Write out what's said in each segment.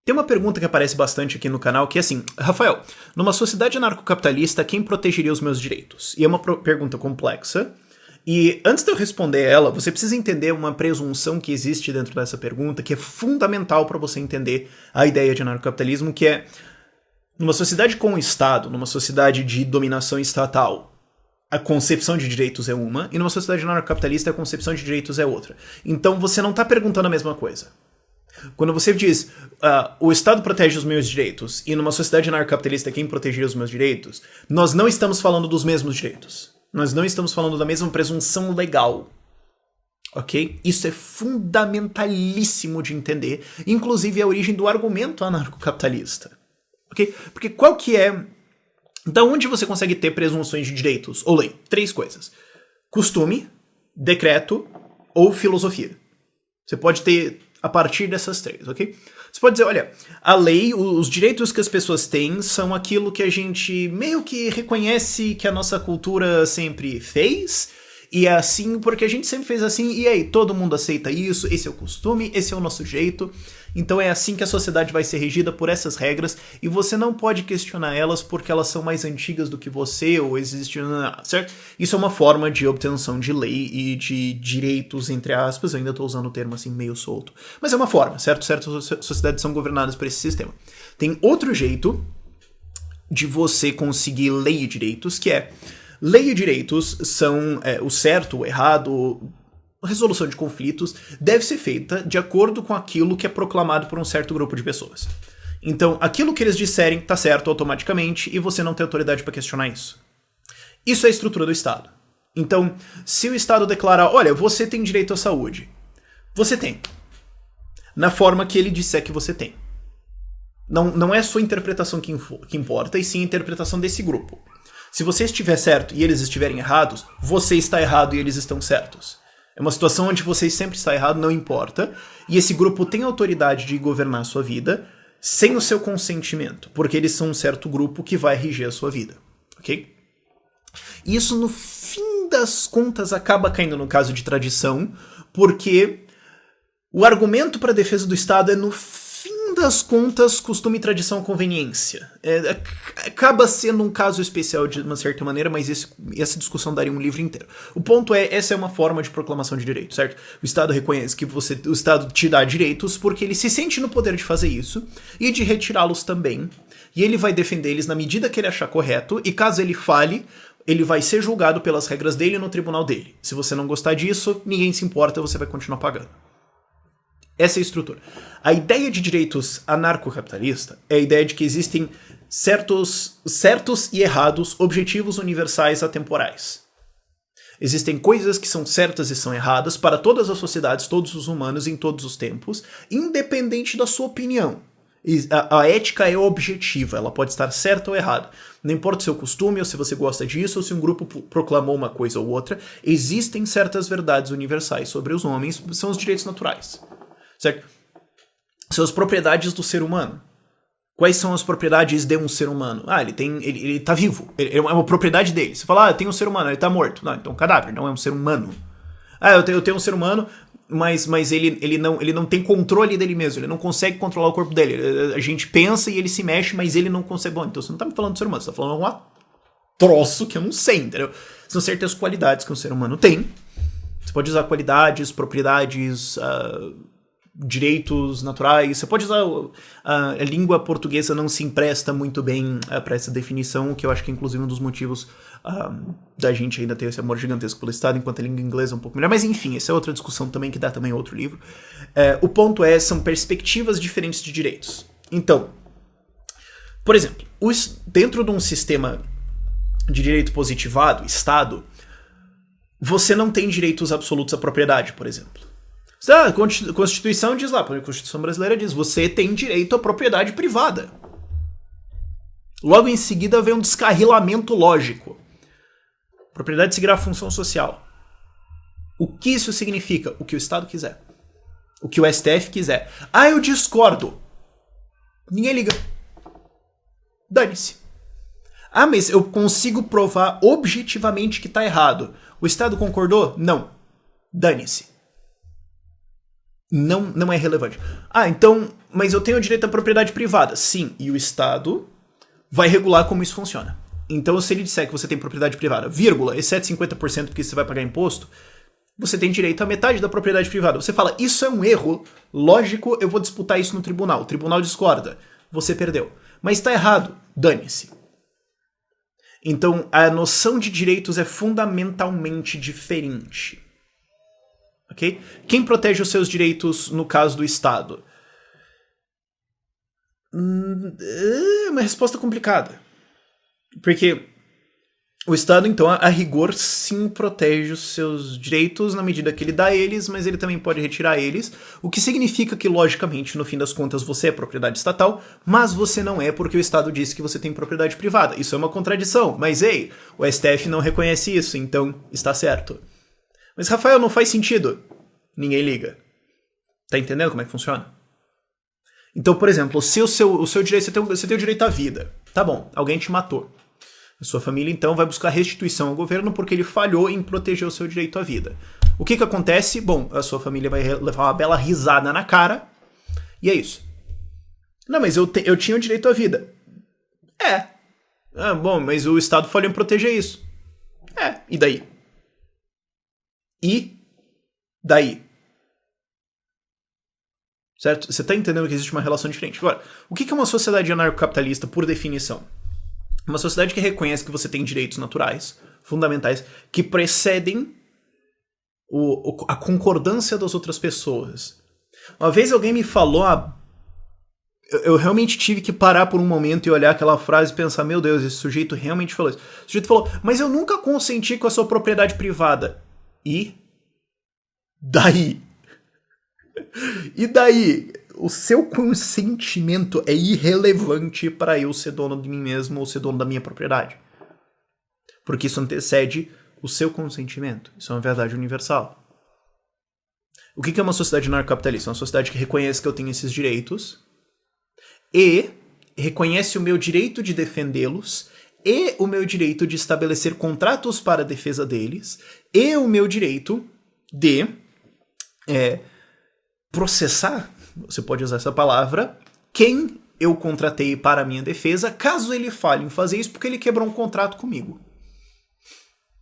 Tem uma pergunta que aparece bastante aqui no canal, que é assim: Rafael, numa sociedade anarcocapitalista, quem protegeria os meus direitos? E é uma pergunta complexa. E antes de eu responder ela, você precisa entender uma presunção que existe dentro dessa pergunta, que é fundamental para você entender a ideia de anarcocapitalismo, que é, numa sociedade com o Estado, numa sociedade de dominação estatal, a concepção de direitos é uma, e numa sociedade anarcocapitalista a concepção de direitos é outra. Então você não está perguntando a mesma coisa. Quando você diz, o Estado protege os meus direitos, e numa sociedade anarcocapitalista quem protegeria os meus direitos, nós não estamos falando dos mesmos direitos. Nós não estamos falando da mesma presunção legal. Ok? Isso é fundamentalíssimo de entender, inclusive a origem do argumento anarcocapitalista. Ok? Porque qual que é... Da onde você consegue ter presunções de direitos ou lei? 3 coisas. Costume, decreto ou filosofia. Você pode ter a partir dessas 3, ok? Você pode dizer, olha, a lei, os direitos que as pessoas têm são aquilo que a gente meio que reconhece que a nossa cultura sempre fez, e é assim porque a gente sempre fez assim, e aí todo mundo aceita isso, esse é o costume, esse é o nosso jeito, então é assim que a sociedade vai ser regida por essas regras, e você não pode questionar elas porque elas são mais antigas do que você, ou existem, certo? Isso é uma forma de obtenção de lei e de direitos, entre aspas, eu ainda estou usando o termo assim meio solto, mas é uma forma, certo? Certas sociedades são governadas por esse sistema. Tem outro jeito de você conseguir lei e direitos, que é lei e direitos são o certo, o errado, resolução de conflitos deve ser feita de acordo com aquilo que é proclamado por um certo grupo de pessoas. Então, aquilo que eles disserem tá certo automaticamente e você não tem autoridade para questionar isso. Isso é a estrutura do Estado. Então, se o Estado declarar, olha, você tem direito à saúde, você tem. Na forma que ele disser que você tem. Não é a sua interpretação que importa, e sim a interpretação desse grupo. Se você estiver certo e eles estiverem errados, você está errado e eles estão certos. É uma situação onde você sempre está errado, não importa. E esse grupo tem autoridade de governar a sua vida sem o seu consentimento, porque eles são um certo grupo que vai reger a sua vida. Ok? Isso, no fim das contas, acaba caindo no caso de tradição, porque o argumento para a defesa do Estado é, no fim das contas, costume, tradição, conveniência. Acaba sendo um caso especial de uma certa maneira, mas essa discussão daria um livro inteiro. O ponto é, essa é uma forma de proclamação de direito, certo? O Estado reconhece que o Estado te dá direitos porque ele se sente no poder de fazer isso e de retirá-los também. E ele vai defender eles na medida que ele achar correto, e caso ele fale, ele vai ser julgado pelas regras dele no tribunal dele. Se você não gostar disso, ninguém se importa, você vai continuar pagando. Essa é a estrutura. A ideia de direitos anarcocapitalista é a ideia de que existem certos e errados objetivos universais atemporais. Existem coisas que são certas e são erradas para todas as sociedades, todos os humanos, em todos os tempos, independente da sua opinião. A ética é objetiva, ela pode estar certa ou errada. Não importa o seu costume, ou se você gosta disso, ou se um grupo proclamou uma coisa ou outra, existem certas verdades universais sobre os homens, são os direitos naturais. Certo? São as propriedades do ser humano. Quais são as propriedades de um ser humano? Ele tá vivo. É uma propriedade dele. Você fala, tem um ser humano, ele tá morto. Não, então é um cadáver, não é um ser humano. Eu tenho um ser humano, mas ele não tem controle dele mesmo. Ele não consegue controlar o corpo dele. A gente pensa e ele se mexe, mas ele não consegue. Bom, então você não tá me falando do ser humano, você tá falando de um troço que eu não sei, entendeu? São certas qualidades que um ser humano tem. Você pode usar qualidades, propriedades, direitos naturais. Você pode usar... A língua portuguesa não se empresta muito bem para essa definição, que eu acho que é inclusive um dos motivos da gente ainda ter esse amor gigantesco pelo Estado, enquanto a língua inglesa é um pouco melhor. Mas enfim, essa é outra discussão também, que dá também outro livro. O ponto são perspectivas diferentes de direitos. Então, por exemplo, dentro de um sistema de direito positivado, Estado, você não tem direitos absolutos à propriedade, por exemplo. A Constituição diz lá, a Constituição brasileira diz, você tem direito à propriedade privada. Logo em seguida vem um descarrilamento lógico. Propriedade seguirá a função social. O que isso significa? O que o Estado quiser. O que o STF quiser. Eu discordo. Ninguém liga. Dane-se. Mas eu consigo provar objetivamente que tá errado. O Estado concordou? Não. Dane-se. Não é relevante. Então mas eu tenho o direito à propriedade privada. Sim, e o Estado vai regular como isso funciona. Então, se ele disser que você tem propriedade privada, vírgula, exceto 50% porque você vai pagar imposto, você tem direito à metade da propriedade privada. Você fala, isso é um erro lógico, eu vou disputar isso no tribunal. O tribunal discorda. Você perdeu. Mas está errado. Dane-se. Então, a noção de direitos é fundamentalmente diferente. Ok? Quem protege os seus direitos no caso do Estado? É uma resposta complicada. Porque o Estado, então, a rigor, sim, protege os seus direitos na medida que ele dá eles, mas ele também pode retirar eles, o que significa que, logicamente, no fim das contas, você é propriedade estatal, mas você não é porque o Estado disse que você tem propriedade privada. Isso é uma contradição, mas ei, o STF não reconhece isso, então está certo. Mas, Rafael, não faz sentido. Ninguém liga. Tá entendendo como é que funciona? Então, por exemplo, se o seu direito, você tem o direito à vida. Tá bom, alguém te matou. A sua família, então, vai buscar restituição ao governo porque ele falhou em proteger o seu direito à vida. O que acontece? Bom, a sua família vai levar uma bela risada na cara e é isso. Não, mas eu tinha o direito à vida. É. Ah, bom, mas o Estado falhou em proteger isso. É, e daí? E daí? Certo? Você está entendendo que existe uma relação diferente. Agora, o que é uma sociedade anarcocapitalista por definição? Uma sociedade que reconhece que você tem direitos naturais, fundamentais, que precedem a concordância das outras pessoas. Uma vez alguém me falou, eu realmente tive que parar por um momento e olhar aquela frase e pensar, meu Deus, esse sujeito realmente falou isso. O sujeito falou, mas eu nunca consenti com a sua propriedade privada. E daí? E daí? O seu consentimento é irrelevante para eu ser dono de mim mesmo ou ser dono da minha propriedade. Porque isso antecede o seu consentimento. Isso é uma verdade universal. O que é uma sociedade anarcocapitalista? É uma sociedade que reconhece que eu tenho esses direitos e reconhece o meu direito de defendê-los e o meu direito de estabelecer contratos para a defesa deles e o meu direito de processar, você pode usar essa palavra, quem eu contratei para a minha defesa, caso ele falhe em fazer isso porque ele quebrou um contrato comigo.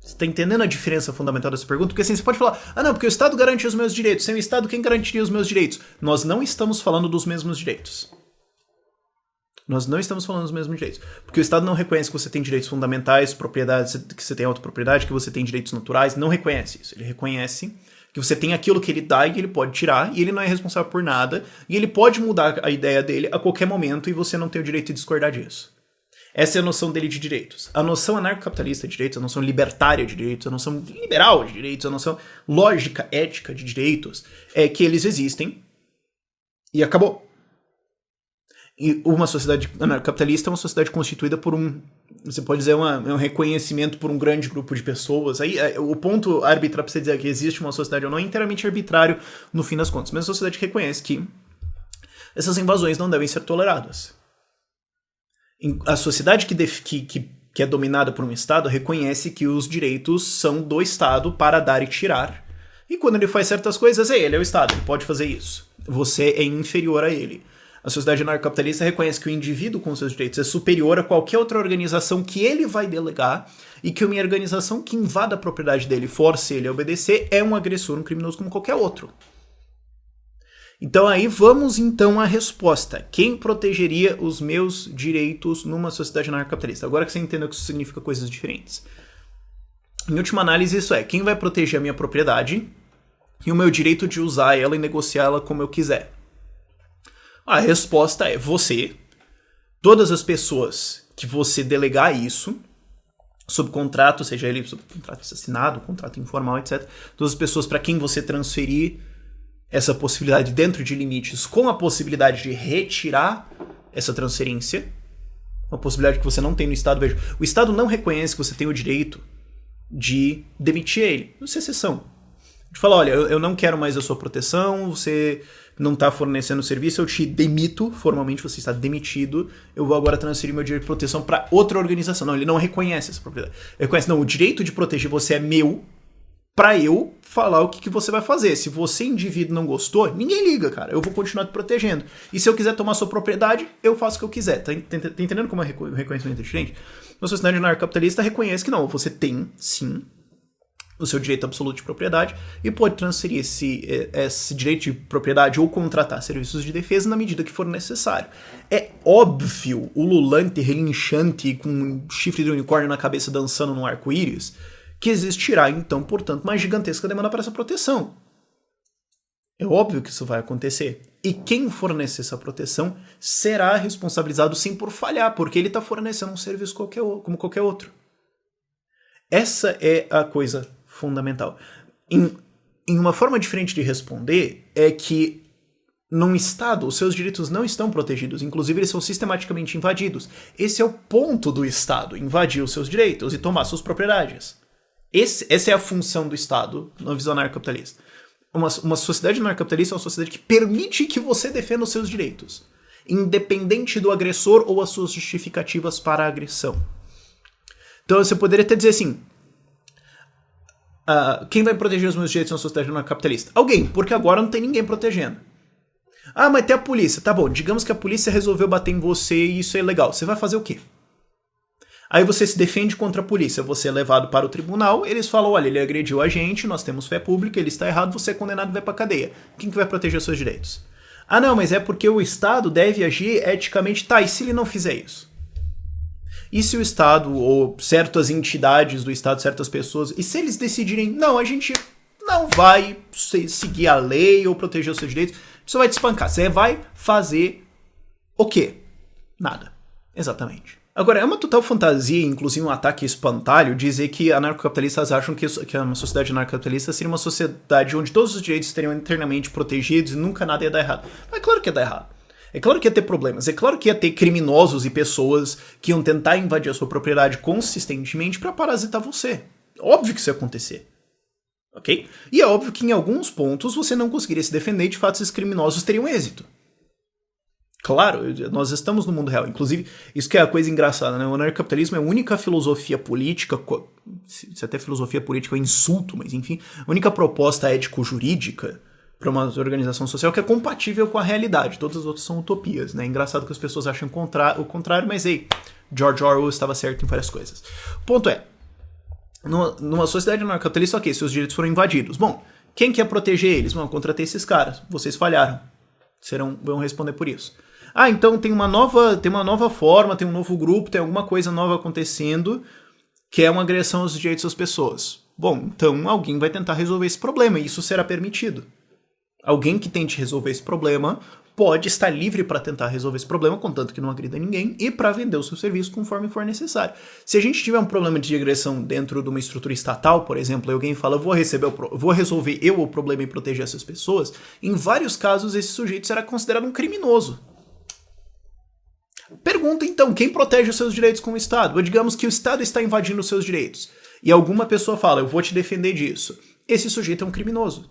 Você está entendendo a diferença fundamental dessa pergunta? Porque assim, você pode falar, não, porque o Estado garante os meus direitos. Sem o Estado, quem garantiria os meus direitos? Nós não estamos falando dos mesmos direitos. Nós não estamos falando dos mesmos direitos. Porque o Estado não reconhece que você tem direitos fundamentais, propriedades, que você tem autopropriedade, que você tem direitos naturais. Não reconhece isso. Ele reconhece que você tem aquilo que ele dá e que ele pode tirar, e ele não é responsável por nada, e ele pode mudar a ideia dele a qualquer momento e você não tem o direito de discordar disso. Essa é a noção dele de direitos. A noção anarcocapitalista de direitos, a noção libertária de direitos, a noção liberal de direitos, a noção lógica, ética de direitos, é que eles existem e acabou. E uma sociedade anarcocapitalista é uma sociedade constituída por você pode dizer, um reconhecimento por um grande grupo de pessoas. Aí, o ponto arbitrário para você dizer que existe uma sociedade ou não é inteiramente arbitrário no fim das contas. Mas a sociedade reconhece que essas invasões não devem ser toleradas. A sociedade que é dominada por um Estado reconhece que os direitos são do Estado para dar e tirar. E quando ele faz certas coisas, ele é o Estado, ele pode fazer isso. Você é inferior a ele. A sociedade anarcocapitalista reconhece que o indivíduo com seus direitos é superior a qualquer outra organização que ele vai delegar e que uma organização que invada a propriedade dele, force ele a obedecer, é um agressor, um criminoso como qualquer outro. Então aí vamos então à resposta. Quem protegeria os meus direitos numa sociedade anarcocapitalista? Agora que você entendeu que isso significa coisas diferentes. Em última análise, isso é, quem vai proteger a minha propriedade e o meu direito de usar ela e negociá-la como eu quiser? A resposta é você, todas as pessoas que você delegar isso, sob contrato, seja ele sob contrato assassinado, contrato informal, etc. Todas as pessoas para quem você transferir essa possibilidade dentro de limites, com a possibilidade de retirar essa transferência, uma possibilidade que você não tem no Estado. Veja, o Estado não reconhece que você tem o direito de demitir ele. Isso é exceção. De falar, olha, eu não quero mais a sua proteção, você não está fornecendo serviço, eu te demito, formalmente você está demitido, eu vou agora transferir meu direito de proteção para outra organização. Não, ele não reconhece essa propriedade. Ele reconhece, não, o direito de proteger você é meu, pra eu falar o que você vai fazer. Se você, indivíduo, não gostou, ninguém liga, cara. Eu vou continuar te protegendo. E se eu quiser tomar sua propriedade, eu faço o que eu quiser. Tá entendendo como é o reconhecimento é diferente? Uma sociedade anarcocapitalista reconhece que não, você tem, sim, o seu direito absoluto de propriedade e pode transferir esse direito de propriedade ou contratar serviços de defesa na medida que for necessário. É óbvio, ululante, relinchante, com um chifre de unicórnio na cabeça dançando num arco-íris, que existirá, então, portanto, uma gigantesca demanda para essa proteção. É óbvio que isso vai acontecer. E quem fornecer essa proteção será responsabilizado sim por falhar, porque ele está fornecendo um serviço como qualquer outro. Essa é a coisa fundamental. Em uma forma diferente de responder, é que num Estado, os seus direitos não estão protegidos, inclusive eles são sistematicamente invadidos. Esse é o ponto do Estado, invadir os seus direitos e tomar suas propriedades. Essa é a função do Estado na visão anarcocapitalista. Uma sociedade anarcocapitalista é uma sociedade que permite que você defenda os seus direitos, independente do agressor ou as suas justificativas para a agressão. Então você poderia até dizer assim, quem vai proteger os meus direitos na sociedade anarcocapitalista? Alguém, porque agora não tem ninguém protegendo. Ah, mas tem a polícia. Tá bom, digamos que a polícia resolveu bater em você e isso é ilegal. Você vai fazer o quê? Aí você se defende contra a polícia, você é levado para o tribunal, eles falam, olha, ele agrediu a gente, nós temos fé pública, ele está errado, você é condenado e vai para cadeia. Quem que vai proteger os seus direitos? Ah não, mas é porque o Estado deve agir eticamente. Tá, e se ele não fizer isso? E se o Estado, ou certas entidades do Estado, certas pessoas, e se eles decidirem, não, a gente não vai seguir a lei ou proteger os seus direitos, você vai te espancar, você vai fazer o quê? Nada. Exatamente. Agora, é uma total fantasia, inclusive um ataque espantalho, dizer que anarcocapitalistas acham que uma sociedade anarcocapitalista seria uma sociedade onde todos os direitos estariam internamente protegidos e nunca nada ia dar errado. Mas é claro que ia dar errado. É claro que ia ter problemas. É claro que ia ter criminosos e pessoas que iam tentar invadir a sua propriedade consistentemente para parasitar você. Óbvio que isso ia acontecer. Ok? E é óbvio que em alguns pontos você não conseguiria se defender e de fato esses criminosos teriam êxito. Claro, nós estamos no mundo real. Inclusive, isso que é a coisa engraçada, né? O anarcocapitalismo é a única filosofia política, se até filosofia política é um insulto, mas enfim, a única proposta ético-jurídica para uma organização social que é compatível com a realidade. Todas as outras são utopias, né? É engraçado que as pessoas acham o contrário, mas ei, George Orwell estava certo em várias coisas. O ponto é, numa sociedade anarcocapitalista, ok, seus direitos foram invadidos. Bom, quem quer proteger eles? Bom, eu contratei esses caras, vocês falharam. Vão responder por isso. Ah, então tem uma nova forma, tem um novo grupo, tem alguma coisa nova acontecendo que é uma agressão aos direitos das pessoas. Bom, então alguém vai tentar resolver esse problema e isso será permitido. Alguém que tente resolver esse problema pode estar livre para tentar resolver esse problema, contanto que não agrida ninguém, e para vender o seu serviço conforme for necessário. Se a gente tiver um problema de agressão dentro de uma estrutura estatal, por exemplo, e alguém fala, vou resolver eu o problema e proteger essas pessoas, em vários casos esse sujeito será considerado um criminoso. Pergunta então, quem protege os seus direitos com o Estado? Ou digamos que o Estado está invadindo os seus direitos, e alguma pessoa fala, eu vou te defender disso. Esse sujeito é um criminoso.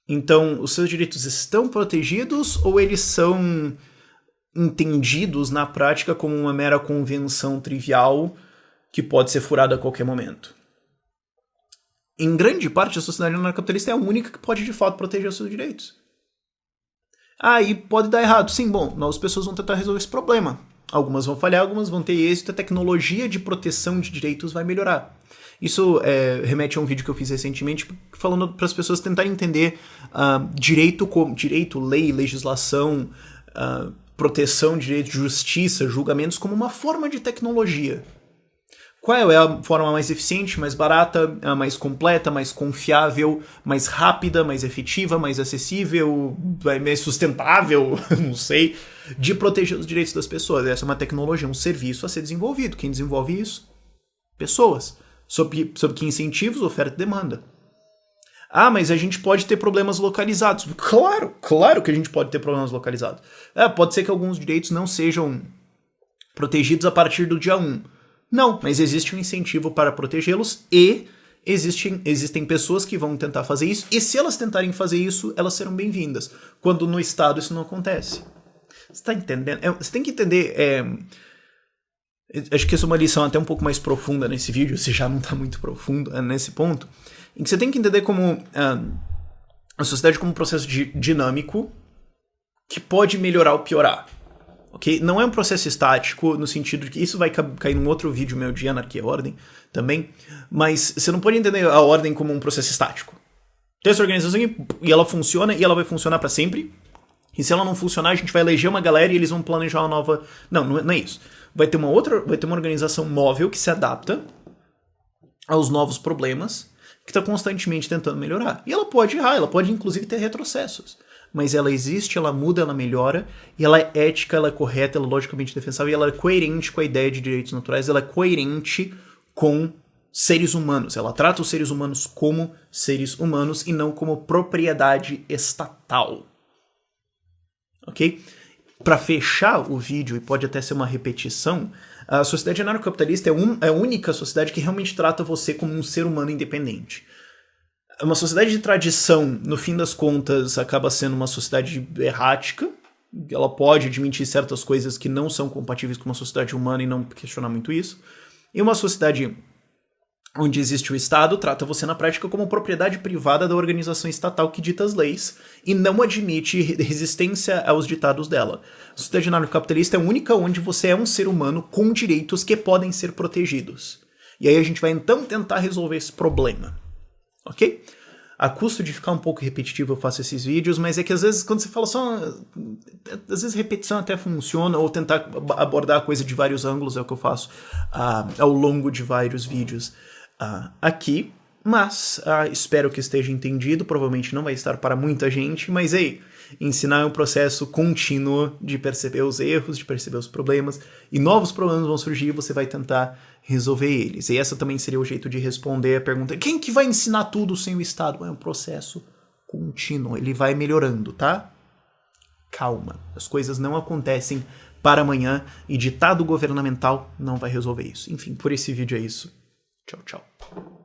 Então, os seus direitos estão protegidos ou eles são entendidos na prática como uma mera convenção trivial que pode ser furada a qualquer momento? Em grande parte, a sociedade anarcocapitalista é a única que pode, de fato, proteger os seus direitos. Ah, e pode dar errado. Sim, bom, as pessoas vão tentar resolver esse problema. Algumas vão falhar, algumas vão ter êxito, a tecnologia de proteção de direitos vai melhorar. Isso remete a um vídeo que eu fiz recentemente falando para as pessoas tentarem entender direito, lei, legislação, proteção de direitos, justiça, julgamentos como uma forma de tecnologia. Qual é a forma mais eficiente, mais barata, mais completa, mais confiável, mais rápida, mais efetiva, mais acessível, mais sustentável, não sei, de proteger os direitos das pessoas? Essa é uma tecnologia, um serviço a ser desenvolvido. Quem desenvolve isso? Pessoas. Sob que incentivos, oferta e demanda. Ah, mas a gente pode ter problemas localizados. Claro que a gente pode ter problemas localizados. Pode ser que alguns direitos não sejam protegidos a partir do dia 1. Não, mas existe um incentivo para protegê-los e existem pessoas que vão tentar fazer isso, e se elas tentarem fazer isso, elas serão bem-vindas. Quando no Estado isso não acontece. Você está entendendo? Você tem que entender... Acho que essa é uma lição até um pouco mais profunda nesse vídeo, se já não tá muito profundo nesse ponto, em que você tem que entender como a sociedade como um processo dinâmico que pode melhorar ou piorar. Okay? Não é um processo estático, no sentido de que isso vai cair num outro vídeo meu de Anarquia e Ordem também, mas você não pode entender a ordem como um processo estático. Tem essa organização e ela funciona e ela vai funcionar para sempre, e se ela não funcionar, a gente vai eleger uma galera e eles vão planejar uma nova... Não é isso. Vai ter uma organização móvel que se adapta aos novos problemas, que está constantemente tentando melhorar. E ela pode errar, ela pode inclusive ter retrocessos. Mas ela existe, ela muda, ela melhora, e ela é ética, ela é correta, ela é logicamente defensável, e ela é coerente com a ideia de direitos naturais, ela é coerente com seres humanos. Ela trata os seres humanos como seres humanos e não como propriedade estatal. Ok? Para fechar o vídeo, e pode até ser uma repetição, a sociedade anarcocapitalista é a única sociedade que realmente trata você como um ser humano independente. Uma sociedade de tradição, no fim das contas, acaba sendo uma sociedade errática. Ela pode admitir certas coisas que não são compatíveis com uma sociedade humana e não questionar muito isso. E uma sociedade onde existe o Estado trata você na prática como propriedade privada da organização estatal que dita as leis e não admite resistência aos ditados dela. A sociedade anarcocapitalista é a única onde você é um ser humano com direitos que podem ser protegidos. E aí a gente vai então tentar resolver esse problema. Ok? A custo de ficar um pouco repetitivo eu faço esses vídeos, mas é que às vezes quando você fala só... Às vezes repetição até funciona, ou tentar abordar a coisa de vários ângulos é o que eu faço ao longo de vários vídeos aqui. Mas espero que esteja entendido, provavelmente não vai estar para muita gente, mas aí, ensinar é um processo contínuo de perceber os erros, de perceber os problemas, e novos problemas vão surgir e você vai tentar resolver eles. E essa também seria o jeito de responder a pergunta: quem que vai ensinar tudo sem o Estado? É um processo contínuo, ele vai melhorando, tá? Calma, as coisas não acontecem para amanhã e ditado governamental não vai resolver isso. Enfim, por esse vídeo é isso. Tchau, tchau.